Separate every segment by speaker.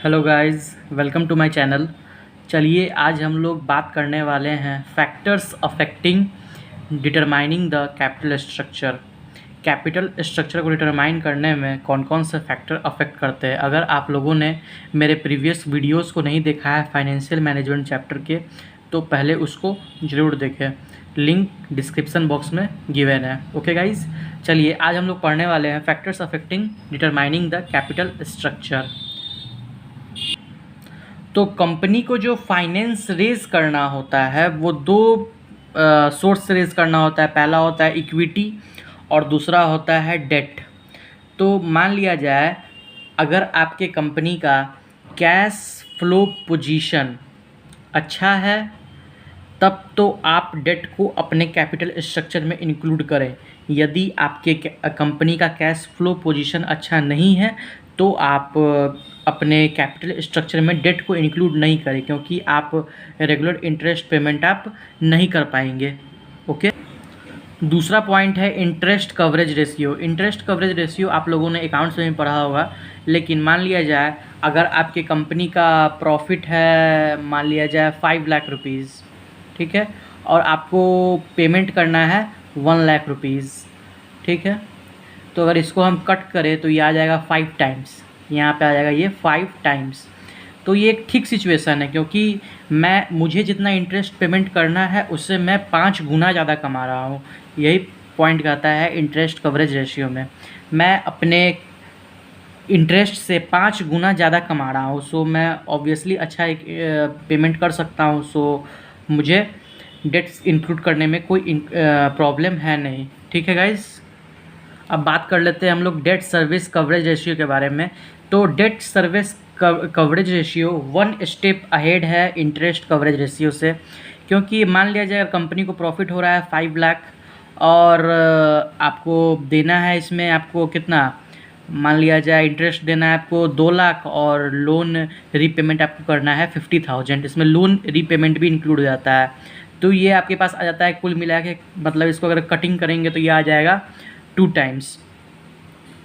Speaker 1: Hello guys, welcome to my channel. चलिए आज हम लोग बात करने वाले हैं factors affecting determining the capital structure. Capital structure को डिटरमाइन करने में कौन कौन से फैक्टर अफेक्ट करते हैं। अगर आप लोगों ने मेरे प्रीवियस वीडियोस को नहीं देखा है फाइनेंशियल मैनेजमेंट चैप्टर के, तो पहले उसको ज़रूर देखें। लिंक डिस्क्रिप्शन बॉक्स में गिवन है। ओके गाइज, चलिए आज हम लोग पढ़ने वाले हैं factors affecting determining the capital structure. तो कंपनी को जो फाइनेंस रेज करना होता है वो दो सोर्स से रेज करना होता है। पहला होता है इक्विटी और दूसरा होता है डेट। तो मान लिया जाए अगर आपके कंपनी का कैश फ्लो पोजीशन अच्छा है तब तो आप डेट को अपने कैपिटल स्ट्रक्चर में इंक्लूड करें। यदि आपके कंपनी का कैश फ्लो पोजीशन अच्छा नहीं है तो आप अपने कैपिटल स्ट्रक्चर में डेट को इंक्लूड नहीं करें, क्योंकि आप रेगुलर इंटरेस्ट पेमेंट आप नहीं कर पाएंगे। ओके, दूसरा पॉइंट है interest coverage ratio. Interest coverage ratio आप लोगों ने अकाउंट्स में पढ़ा होगा, लेकिन मान लिया जाए अगर आपके कंपनी का प्रॉफिट है, मान लिया जाए 5 लाख रुपीज़, ठीक है, और आपको पेमेंट करना है 1 लाख रुपीज़, ठीक है। तो अगर इसको हम कट करें तो ये आ जाएगा 5 टाइम्स, यहाँ पे आ जाएगा ये 5 टाइम्स। तो ये एक ठीक सिचुएशन है, क्योंकि मुझे जितना इंटरेस्ट पेमेंट करना है उससे मैं 5 गुना ज़्यादा कमा रहा हूँ। यही पॉइंट कहता है इंटरेस्ट कवरेज रेशियो में। मैं अपने इंटरेस्ट से 5 गुना ज़्यादा कमा रहा हूँ, सो मैं ऑब्वियसली अच्छा एक पेमेंट कर सकता हूँ। सो मुझे डेट्स इंक्लूड करने में कोई प्रॉब्लम है नहीं, ठीक है गाइज़। अब बात कर लेते हैं हम लोग डेट सर्विस कवरेज रेशियो के बारे में। तो debt service coverage ratio 1 step ahead है इंटरेस्ट कवरेज रेशियो से, क्योंकि मान लिया जाए कंपनी को प्रॉफिट हो रहा है 5 लाख और आपको देना है इसमें आपको कितना, मान लिया जाए इंटरेस्ट देना है आपको 2 लाख और लोन रीपेमेंट आपको करना है 50,000। इसमें लोन रीपेमेंट भी इंक्लूड हो जाता है। तो ये आपके पास आ जाता है कुल मिला के, मतलब इसको अगर कटिंग करेंगे तो ये आ जाएगा 2 टाइम्स।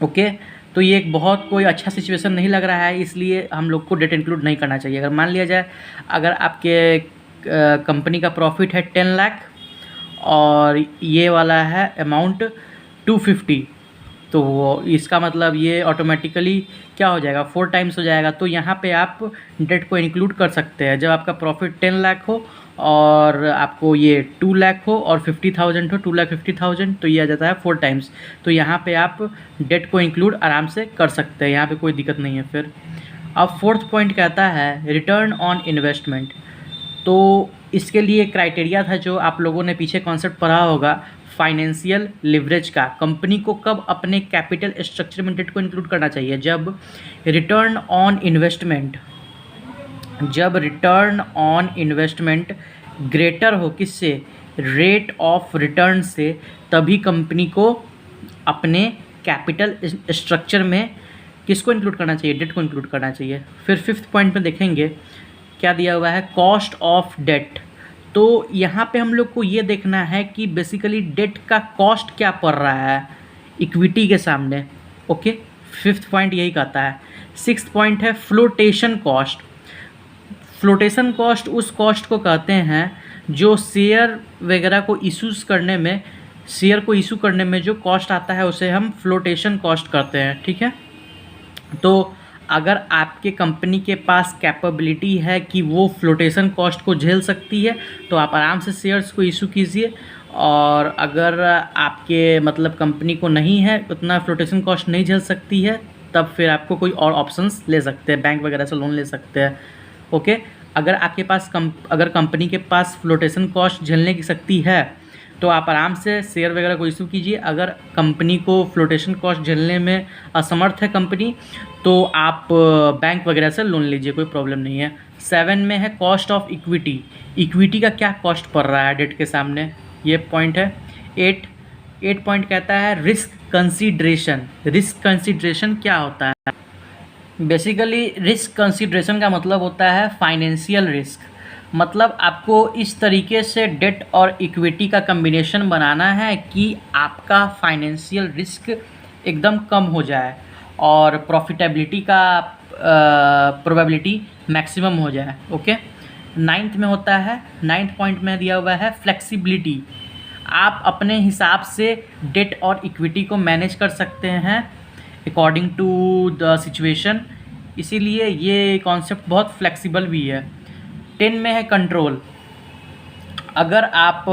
Speaker 1: ओके, तो ये एक बहुत कोई अच्छा सिचुएशन नहीं लग रहा है, इसलिए हम लोग को डेट इंक्लूड नहीं करना चाहिए। अगर मान लिया जाए अगर आपके कंपनी का प्रॉफिट है 10 लाख और ये वाला है अमाउंट 250, तो वो इसका मतलब ये ऑटोमेटिकली क्या हो जाएगा, 4 टाइम्स हो जाएगा। तो यहाँ पे आप डेट को इंक्लूड कर सकते हैं। जब आपका प्रॉफिट 10 लाख हो और आपको ये 2 लाख हो और 50,000 हो, 2,50,000, तो ये आ जाता है 4 टाइम्स। तो यहाँ पे आप डेट को इंक्लूड आराम से कर सकते हैं, यहाँ पे कोई दिक्कत नहीं है। फिर अब फोर्थ पॉइंट कहता है रिटर्न ऑन इन्वेस्टमेंट। तो इसके लिए क्राइटेरिया था जो आप लोगों ने पीछे कॉन्सेप्ट पढ़ा होगा फाइनेंशियल लिवरेज का। कंपनी को कब अपने कैपिटल स्ट्रक्चर में डेट को इंक्लूड करना चाहिए, जब रिटर्न ऑन इन्वेस्टमेंट ग्रेटर हो किससे, रेट ऑफ रिटर्न से, तभी कंपनी को अपने कैपिटल स्ट्रक्चर में किसको इंक्लूड करना चाहिए, डेट को इंक्लूड करना चाहिए। फिर फिफ्थ पॉइंट में देखेंगे क्या दिया हुआ है, कॉस्ट ऑफ डेट। तो यहाँ पे हम लोग को ये देखना है कि बेसिकली डेट का कॉस्ट क्या पड़ रहा है इक्विटी के सामने। ओके, फिफ्थ पॉइंट यही कहता है। सिक्स्थ पॉइंट है फ्लोटेशन कॉस्ट। फ्लोटेशन कॉस्ट उस कॉस्ट को कहते हैं जो शेयर वगैरह को इशूज़ करने में, शेयर को इशू करने में जो कॉस्ट आता है उसे हम फ्लोटेशन कॉस्ट कहते हैं, ठीक है। तो अगर आपके कंपनी के पास कैपेबिलिटी है कि वो फ्लोटेशन कॉस्ट को झेल सकती है तो आप आराम से शेयर्स को इशू कीजिए, और अगर आपके मतलब कंपनी को नहीं है, उतना फ्लोटेशन कॉस्ट नहीं झेल सकती है, तब फिर आपको कोई और ऑप्शंस ले सकते हैं, बैंक वगैरह से लोन ले सकते हैं। ओके, अगर आपके पास अगर कंपनी के पास फ्लोटेशन कॉस्ट झेलने की शक्ति है तो आप आराम से शेयर वगैरह को इशू कीजिए। अगर कंपनी को फ्लोटेशन कॉस्ट झेलने में असमर्थ है कंपनी, तो आप बैंक वगैरह से लोन लीजिए, कोई प्रॉब्लम नहीं है। 7 में है कॉस्ट ऑफ इक्विटी। इक्विटी का क्या कॉस्ट पड़ रहा है डेट के सामने, ये पॉइंट है। 8 पॉइंट कहता है रिस्क कंसीडरेशन। रिस्क कंसीडरेशन क्या होता है, बेसिकली रिस्क कंसीडरेशन का मतलब होता है फाइनेंशियल रिस्क। मतलब आपको इस तरीके से डेट और इक्विटी का कम्बिनेशन बनाना है कि आपका फाइनेंशियल रिस्क एकदम कम हो जाए और प्रॉफिटेबिलिटी का प्रोबेबिलिटी मैक्सिमम हो जाए। ओके, नाइन्थ में होता है, नाइन्थ पॉइंट में दिया हुआ है फ्लेक्सिबिलिटी। आप अपने हिसाब से डेट और इक्विटी को मैनेज कर सकते हैं अकॉर्डिंग टू द सिचुएशन, इसीलिए ये कॉन्सेप्ट बहुत फ्लेक्सिबल भी है। 10 में है कंट्रोल। अगर आप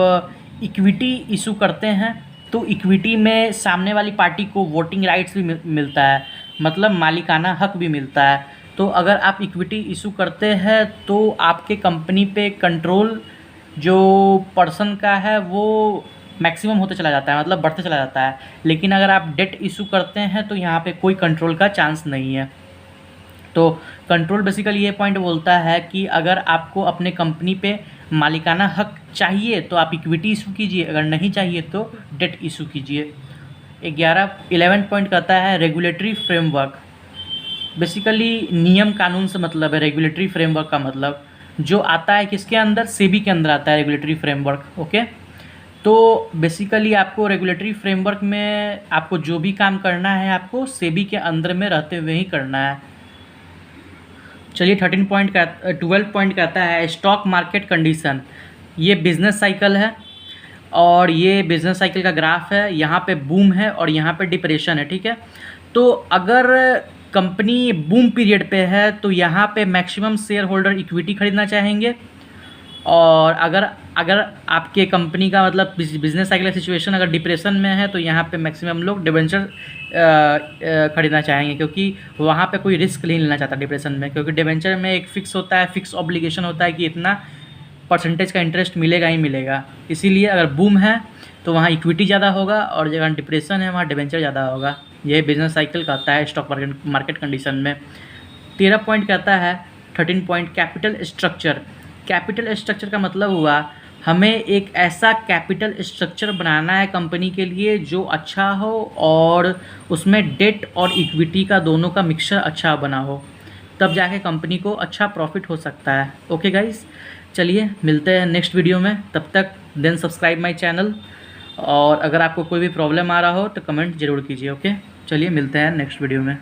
Speaker 1: इक्विटी इशू करते हैं तो इक्विटी में सामने वाली पार्टी को वोटिंग राइट्स भी मिलता है, मतलब मालिकाना हक भी मिलता है। तो अगर आप इक्विटी इशू करते हैं तो आपके कंपनी पे कंट्रोल जो पर्सन का है वो मैक्सिमम होते चला जाता है, मतलब बढ़ते चला जाता है। लेकिन अगर आप डेट इशू करते हैं तो यहाँ पे कोई कंट्रोल का चांस नहीं है। तो कंट्रोल बेसिकली ये पॉइंट बोलता है कि अगर आपको अपने कंपनी पे मालिकाना हक चाहिए तो आप इक्विटी इशू कीजिए, अगर नहीं चाहिए तो डेट इशू कीजिए। 11 पॉइंट कहता है रेगुलेटरी फ्रेमवर्क। बेसिकली नियम कानून से मतलब है रेगुलेटरी फ्रेमवर्क का मतलब, जो आता है किसके अंदर, सेबी के अंदर आता है रेगुलेटरी फ्रेमवर्क। ओके, तो बेसिकली आपको रेगुलेटरी फ्रेमवर्क में आपको जो भी काम करना है आपको सेबी के अंदर में रहते हुए ही करना है। चलिए 12 पॉइंट कहता है स्टॉक मार्केट कंडीशन। ये बिजनेस साइकिल है और ये बिजनेस साइकिल का ग्राफ है। यहाँ पे बूम है और यहाँ पे डिप्रेशन है, ठीक है। तो अगर कंपनी बूम पीरियड पे है तो यहाँ पे मैक्सिमम शेयर होल्डर इक्विटी खरीदना चाहेंगे, और अगर आपके कंपनी का मतलब बिजनेस साइकिल सिचुएशन अगर डिप्रेशन में है तो यहाँ पे मैक्सिमम लोग डिबेंचर खरीदना चाहेंगे, क्योंकि वहाँ पे कोई रिस्क नहीं लेना चाहता डिप्रेशन में, क्योंकि डिबेंचर में एक फिक्स होता है, फिक्स ऑब्लिगेशन होता है कि इतना परसेंटेज का इंटरेस्ट मिलेगा ही मिलेगा। इसीलिए अगर बूम है तो वहाँ इक्विटी ज़्यादा होगा और जगह डिप्रेशन है वहाँ डिबेंचर ज़्यादा होगा। यह बिजनेस साइकिल कहता है स्टॉक मार्केट कंडीशन में। 13 पॉइंट कहता है 13 point capital structure. Capital structure का मतलब हुआ हमें एक ऐसा कैपिटल स्ट्रक्चर बनाना है कंपनी के लिए जो अच्छा हो और उसमें डेट और इक्विटी का दोनों का मिक्सचर अच्छा बना हो, तब जाके कंपनी को अच्छा प्रॉफिट हो सकता है। ओके गाइस, चलिए मिलते हैं नेक्स्ट वीडियो में, तब तक देन सब्सक्राइब माय चैनल, और अगर आपको कोई भी प्रॉब्लम आ रहा हो तो कमेंट ज़रूर कीजिए। ओके, चलिए मिलते हैं नेक्स्ट वीडियो में।